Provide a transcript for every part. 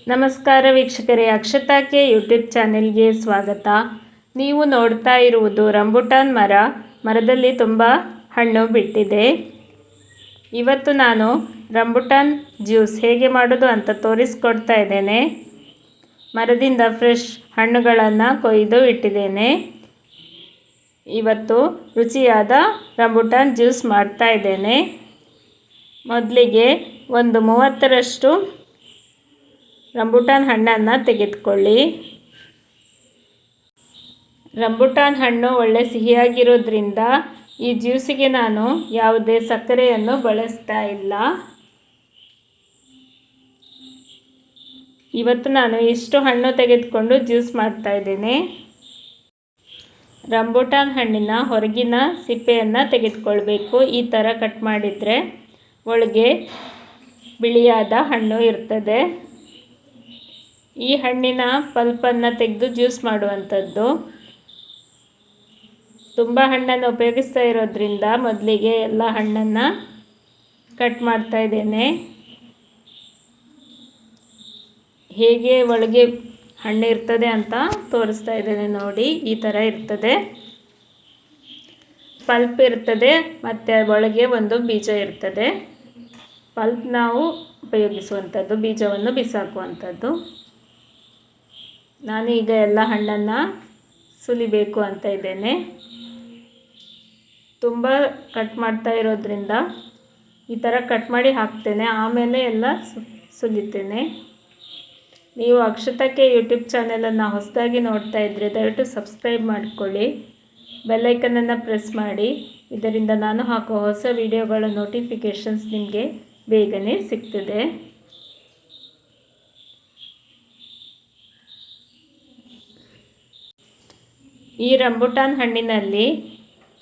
ನಮಸ್ಕಾರ ವೀಕ್ಷಕರೇ, ಅಕ್ಷತಾಕ್ಕೆ ಯೂಟ್ಯೂಬ್ ಚಾನೆಲ್ಗೆ ಸ್ವಾಗತ. ನೀವು ನೋಡ್ತಾ ಇರುವುದು ರಂಬುಟಾನ್ ಮರದಲ್ಲಿ ತುಂಬ ಹಣ್ಣು ಬಿಟ್ಟಿದೆ. ಇವತ್ತು ನಾನು ರಂಬುಟಾನ್ ಜ್ಯೂಸ್ ಹೇಗೆ ಮಾಡೋದು ಅಂತ ತೋರಿಸ್ಕೊಡ್ತಾ ಇದ್ದೇನೆ. ಮರದಿಂದ ಫ್ರೆಶ್ ಹಣ್ಣುಗಳನ್ನು ಕೊಯ್ದು ಇಟ್ಟಿದ್ದೇನೆ. ಇವತ್ತು ರುಚಿಯಾದ ರಂಬುಟಾನ್ ಜ್ಯೂಸ್ ಮಾಡ್ತಾ ಇದ್ದೇನೆ. ಮೊದಲಿಗೆ ಒಂದು 30ರಷ್ಟು ರಂಬುಟಾನ್ ಹಣ್ಣನ್ನು ತೆಗೆದುಕೊಳ್ಳಿ. ರಂಬುಟಾನ್ ಹಣ್ಣು ಒಳ್ಳೆ ಸಿಹಿಯಾಗಿರೋದ್ರಿಂದ ಈ ಜ್ಯೂಸಿಗೆ ನಾನು ಯಾವುದೇ ಸಕ್ಕರೆಯನ್ನು ಬಳಸ್ತಾ ಇಲ್ಲ. ಇವತ್ತು ನಾನು ಇಷ್ಟು ಹಣ್ಣು ತೆಗೆದುಕೊಂಡು ಜ್ಯೂಸ್ ಮಾಡ್ತಾ ಇದ್ದೇನೆ. ರಂಬುಟಾನ್ ಹಣ್ಣಿನ ಹೊರಗಿನ ಸಿಪ್ಪೆಯನ್ನು ತೆಗೆದುಕೊಳ್ಬೇಕು. ಈ ಥರ ಕಟ್ ಮಾಡಿದರೆ ಒಳಗೆ ಬಿಳಿಯಾದ ಹಣ್ಣು ಇರ್ತದೆ. ಈ ಹಣ್ಣಿನ ಪಲ್ಪನ್ನು ತೆಗೆದು ಜ್ಯೂಸ್ ಮಾಡುವಂಥದ್ದು. ತುಂಬ ಹಣ್ಣನ್ನು ಉಪಯೋಗಿಸ್ತಾ ಇರೋದ್ರಿಂದ ಮೊದಲಿಗೆ ಎಲ್ಲ ಹಣ್ಣನ್ನು ಕಟ್ ಮಾಡ್ತಾ ಇದ್ದೇನೆ. ಹೇಗೆ ಒಳಗೆ ಹಣ್ಣು ಇರ್ತದೆ ಅಂತ ತೋರಿಸ್ತಾ ಇದ್ದೇನೆ ನೋಡಿ. ಈ ಥರ ಇರ್ತದೆ, ಪಲ್ಪ್ ಇರ್ತದೆ ಮತ್ತು ಒಳಗೆ ಒಂದು ಬೀಜ ಇರ್ತದೆ. ಪಲ್ಪ್ ನಾವು ಉಪಯೋಗಿಸುವಂಥದ್ದು, ಬೀಜವನ್ನು ಬಿಸಾಕುವಂಥದ್ದು. ನಾನು ಈಗ ಎಲ್ಲ ಹಣ್ಣನ್ನು ಸುಲಿಬೇಕು ಅಂತ ಇದ್ದೇನೆ. ತುಂಬ ಕಟ್ ಮಾಡ್ತಾ ಇರೋದ್ರಿಂದ ಈ ಥರ ಕಟ್ ಮಾಡಿ ಹಾಕ್ತೇನೆ, ಆಮೇಲೆ ಎಲ್ಲ ಸುಲಿತೇನೆ. ನೀವು ಅಕ್ಷತಾಕ್ಕೆ ಯೂಟ್ಯೂಬ್ ಚಾನೆಲನ್ನು ಹೊಸದಾಗಿ ನೋಡ್ತಾ ಇದ್ದರೆ ದಯವಿಟ್ಟು ಸಬ್ಸ್ಕ್ರೈಬ್ ಮಾಡಿಕೊಳ್ಳಿ, ಬೆಲ್ಲೈಕನನ್ನು ಪ್ರೆಸ್ ಮಾಡಿ. ಇದರಿಂದ ನಾನು ಹಾಕೋ ಹೊಸ ವಿಡಿಯೋಗಳ ನೋಟಿಫಿಕೇಷನ್ಸ್ ನಿಮಗೆ ಬೇಗನೆ ಸಿಗ್ತದೆ. ಈ ರಂಬುಟಾನ್ ಹಣ್ಣಿನಲ್ಲಿ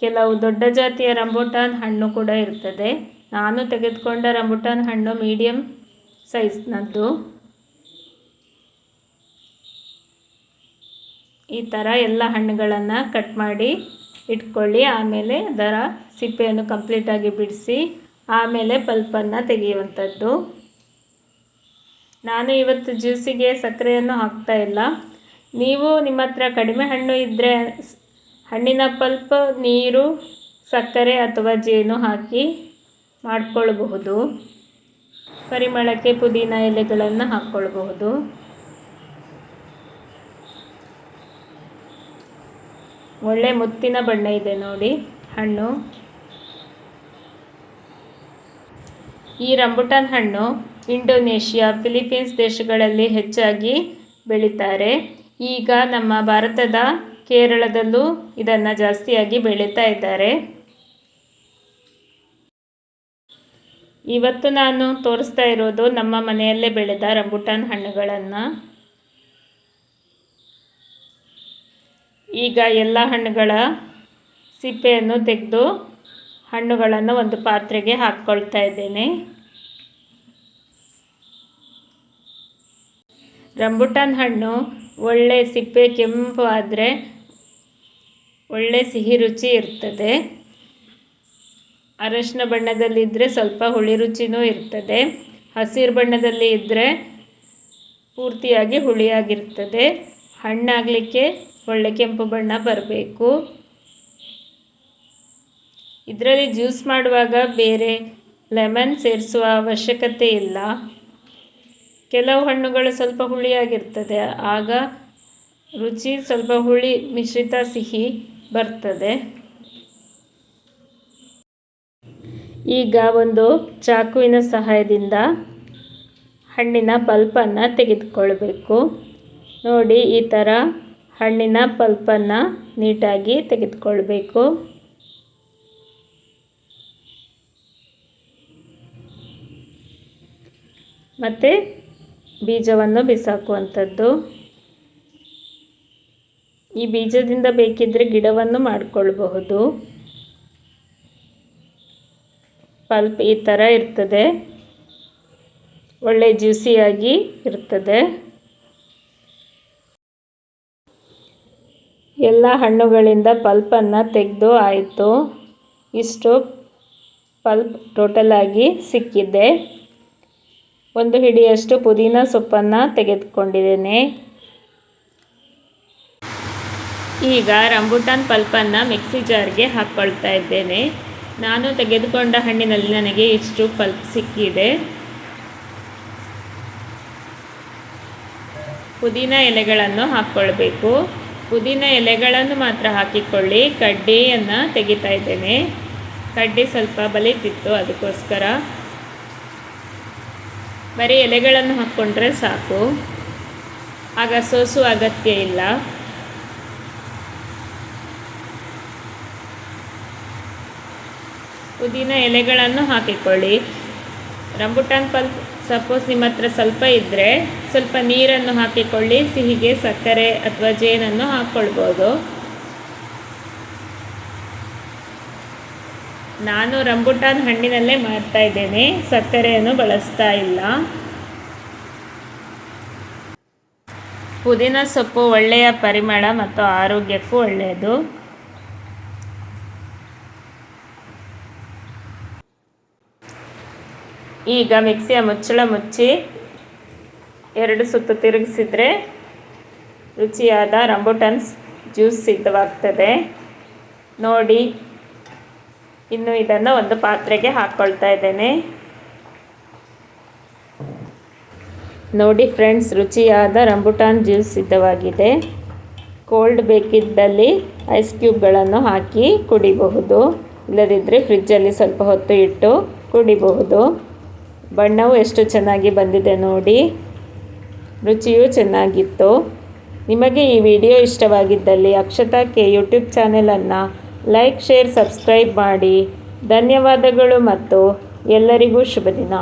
ಕೆಲವು ದೊಡ್ಡ ಜಾತಿಯ ರಂಬುಟಾನ್ ಹಣ್ಣು ಕೂಡ ಇರ್ತದೆ. ನಾನು ತೆಗೆದುಕೊಂಡ ರಂಬುಟಾನ್ ಹಣ್ಣು ಮೀಡಿಯಮ್ ಸೈಜ್ನದ್ದು. ಈ ಥರ ಎಲ್ಲ ಹಣ್ಣುಗಳನ್ನು ಕಟ್ ಮಾಡಿ ಇಟ್ಕೊಳ್ಳಿ. ಆಮೇಲೆ ಅದರ ಸಿಪ್ಪೆಯನ್ನು ಕಂಪ್ಲೀಟಾಗಿ ಬಿಡಿಸಿ ಆಮೇಲೆ ಪಲ್ಪನ್ನು ತೆಗೆಯುವಂಥದ್ದು. ನಾನು ಇವತ್ತು ಜ್ಯೂಸಿಗೆ ಸಕ್ಕರೆಯನ್ನು ಹಾಕ್ತಾ ಇಲ್ಲ. ನೀವು ನಿಮ್ಮ ಹತ್ರ ಕಡಿಮೆ ಹಣ್ಣು ಇದ್ದರೆ ಹಣ್ಣಿನ ಪಲ್ಪ್, ನೀರು, ಸಕ್ಕರೆ ಅಥವಾ ಜೇನು ಹಾಕಿ ಮಾಡಿಕೊಳ್ಬಹುದು. ಪರಿಮಳಕ್ಕೆ ಪುದೀನ ಎಲೆಗಳನ್ನು ಹಾಕ್ಕೊಳ್ಬಹುದು. ಒಳ್ಳೆ ಮುತ್ತಿನ ಬಣ್ಣ ಇದೆ ನೋಡಿ ಹಣ್ಣು. ಈ ರಂಬುಟಾನ್ ಹಣ್ಣು ಇಂಡೋನೇಷ್ಯಾ, ಫಿಲಿಪೀನ್ಸ್ ದೇಶಗಳಲ್ಲಿ ಹೆಚ್ಚಾಗಿ ಬೆಳೀತಾರೆ. ಈಗ ನಮ್ಮ ಭಾರತದ ಕೇರಳದಲ್ಲೂ ಇದನ್ನು ಜಾಸ್ತಿಯಾಗಿ ಬೆಳೀತಾ ಇದ್ದಾರೆ. ಇವತ್ತು ನಾನು ತೋರಿಸ್ತಾ ಇರೋದು ನಮ್ಮ ಮನೆಯಲ್ಲೇ ಬೆಳೆದ ರಂಬುಟಾನ್ ಹಣ್ಣುಗಳನ್ನು. ಈಗ ಎಲ್ಲ ಹಣ್ಣುಗಳ ಸಿಪ್ಪೆಯನ್ನು ತೆಗೆದು ಹಣ್ಣುಗಳನ್ನು ಒಂದು ಪಾತ್ರೆಗೆ ಹಾಕ್ಕೊಳ್ತಾ ಇದ್ದೇನೆ. ರಂಬುಟಾನ್ ಹಣ್ಣು ಒಳ್ಳೆ ಸಿಪ್ಪೆ ಕೆಂಪು ಆದರೆ ಒಳ್ಳೆ ಸಿಹಿ ರುಚಿ ಇರ್ತದೆ. ಅರಶಿನ ಬಣ್ಣದಲ್ಲಿದ್ದರೆ ಸ್ವಲ್ಪ ಹುಳಿ ರುಚಿನೂ ಇರ್ತದೆ. ಹಸಿರು ಬಣ್ಣದಲ್ಲಿ ಇದ್ದರೆ ಪೂರ್ತಿಯಾಗಿ ಹುಳಿಯಾಗಿರ್ತದೆ. ಹಣ್ಣಾಗಲಿಕ್ಕೆ ಒಳ್ಳೆ ಕೆಂಪು ಬಣ್ಣ ಬರಬೇಕು. ಇದರಲ್ಲಿ ಜ್ಯೂಸ್ ಮಾಡುವಾಗ ಬೇರೆ ಲೆಮನ್ ಸೇರಿಸುವ ಅವಶ್ಯಕತೆ ಇಲ್ಲ. ಕೆಲವು ಹಣ್ಣುಗಳು ಸ್ವಲ್ಪ ಹುಳಿಯಾಗಿರ್ತದೆ, ಆಗ ರುಚಿ ಸ್ವಲ್ಪ ಹುಳಿ ಮಿಶ್ರಿತ ಸಿಹಿ ಬರ್ತದೆ. ಈಗ ಒಂದು ಚಾಕುವಿನ ಸಹಾಯದಿಂದ ಹಣ್ಣಿನ ಪಲ್ಪನ್ನು ತೆಗೆದುಕೊಳ್ಬೇಕು. ನೋಡಿ, ಈ ಥರ ಹಣ್ಣಿನ ಪಲ್ಪನ್ನು ನೀಟಾಗಿ ತೆಗೆದುಕೊಳ್ಬೇಕು. ಮತ್ತು ಬೀಜವನ್ನು ಬಿಸಾಕುವಂಥದ್ದು. ಈ ಬೀಜದಿಂದ ಬೇಕಿದ್ದರೆ ಗಿಡವನ್ನು ಮಾಡಿಕೊಳ್ಬಹುದು. ಪಲ್ಪ್ ಈ ಥರ ಇರ್ತದೆ, ಒಳ್ಳೆ ಜ್ಯೂಸಿಯಾಗಿ ಇರ್ತದೆ. ಎಲ್ಲ ಹಣ್ಣುಗಳಿಂದ ಪಲ್ಪನ್ನು ತೆಗೆದು ಆಯಿತು. ಇಷ್ಟು ಪಲ್ಪ್ ಟೋಟಲಾಗಿ ಸಿಕ್ಕಿದೆ. 1 ಹಿಡಿಯಷ್ಟು ಪುದೀನ ಸೊಪ್ಪನ್ನು ತೆಗೆದುಕೊಂಡಿದ್ದೇನೆ. ಈಗ ರಂಬುಟಾನ್ ಪಲ್ಪನ್ನು ಮಿಕ್ಸಿ ಜಾರ್ಗೆ ಹಾಕ್ಕೊಳ್ತಾ ಇದ್ದೇನೆ. ನಾನು ತೆಗೆದುಕೊಂಡ ಹಣ್ಣಿನಲ್ಲಿ ನನಗೆ ಇಷ್ಟು ಪಲ್ಪ್ ಸಿಕ್ಕಿದೆ. ಪುದೀನ ಎಲೆಗಳನ್ನು ಹಾಕ್ಕೊಳ್ಬೇಕು. ಪುದೀನ ಎಲೆಗಳನ್ನು ಮಾತ್ರ ಹಾಕಿಕೊಳ್ಳಿ. ಕಡ್ಡಿಯನ್ನು ತೆಗಿತಾ ಇದ್ದೇನೆ. ಕಡ್ಡಿ ಸ್ವಲ್ಪ ಬಲಿತಿತ್ತು, ಅದಕ್ಕೋಸ್ಕರ ಬರೀ ಎಲೆಗಳನ್ನು ಹಾಕ್ಕೊಂಡ್ರೆ ಸಾಕು, ಆಗ ಸೋಸುವ ಅಗತ್ಯ ಇಲ್ಲ. ಪುದೀನ ಎಲೆಗಳನ್ನು ಹಾಕಿಕೊಳ್ಳಿ. ರಂಬುಟಾನ್ ಪಲ್ಪ್ ಸಪೋಸ್ ನಿಮ್ಮ ಹತ್ರ ಸ್ವಲ್ಪ ಇದ್ದರೆ ಸ್ವಲ್ಪ ನೀರನ್ನು ಹಾಕಿಕೊಳ್ಳಿ. ಸಿಹಿಗೆ ಸಕ್ಕರೆ ಅಥವಾ ಜೇನನ್ನು ಹಾಕ್ಕೊಳ್ಬೋದು. ನಾನು ರಂಬುಟಾನ್ ಹಣ್ಣಿನಲ್ಲೇ ಮಾಡ್ತಾ ಇದ್ದೇನೆ, ಸಕ್ಕರೆಯನ್ನು ಬಳಸ್ತಾ ಇಲ್ಲ. ಪುದೀನ ಸೊಪ್ಪು ಒಳ್ಳೆಯ ಪರಿಮಳ ಮತ್ತು ಆರೋಗ್ಯಕ್ಕೂ ಒಳ್ಳೆಯದು. ಈಗ ಮಿಕ್ಸಿಯ ಮುಚ್ಚಳ ಮುಚ್ಚಿ 2 ಸುತ್ತು ತಿರುಗಿಸಿದರೆ ರುಚಿಯಾದ ರಂಬುಟಾನ್ ಜ್ಯೂಸ್ ಸಿದ್ಧವಾಗ್ತದೆ. ನೋಡಿ, ಇನ್ನು ಇದನ್ನು ಒಂದು ಪಾತ್ರೆಗೆ ಹಾಕ್ಕೊಳ್ತಾ ಇದ್ದೇನೆ. ನೋಡಿ ಫ್ರೆಂಡ್ಸ್, ರುಚಿಯಾದ ರಂಬುಟಾನ್ ಜ್ಯೂಸ್ ಸಿದ್ಧವಾಗಿದೆ. ಕೋಲ್ಡ್ ಬೇಕಿದ್ದಲ್ಲಿ ಐಸ್ ಕ್ಯೂಬ್ಗಳನ್ನು ಹಾಕಿ ಕುಡಿಬಹುದು, ಇಲ್ಲದಿದ್ದರೆ ಫ್ರಿಜ್ಜಲ್ಲಿ ಸ್ವಲ್ಪ ಹೊತ್ತು ಇಟ್ಟು ಕುಡಿಬಹುದು. ಬಣ್ಣವು ಎಷ್ಟು ಚೆನ್ನಾಗಿ ಬಂದಿದೆ ನೋಡಿ, ರುಚಿಯೂ ಚೆನ್ನಾಗಿತ್ತು. ನಿಮಗೆ ಈ ವಿಡಿಯೋ ಇಷ್ಟವಾಗಿದ್ದಲ್ಲಿ ಅಕ್ಷತಾ ಕೆ ಯೂಟ್ಯೂಬ್ ಚಾನೆಲನ್ನು ಲೈಕ್, ಶೇರ್, ಸಬ್ಸ್ಕ್ರೈಬ್ ಮಾಡಿ. ಧನ್ಯವಾದಗಳು ಮತ್ತು ಎಲ್ಲರಿಗೂ ಶುಭ ದಿನ.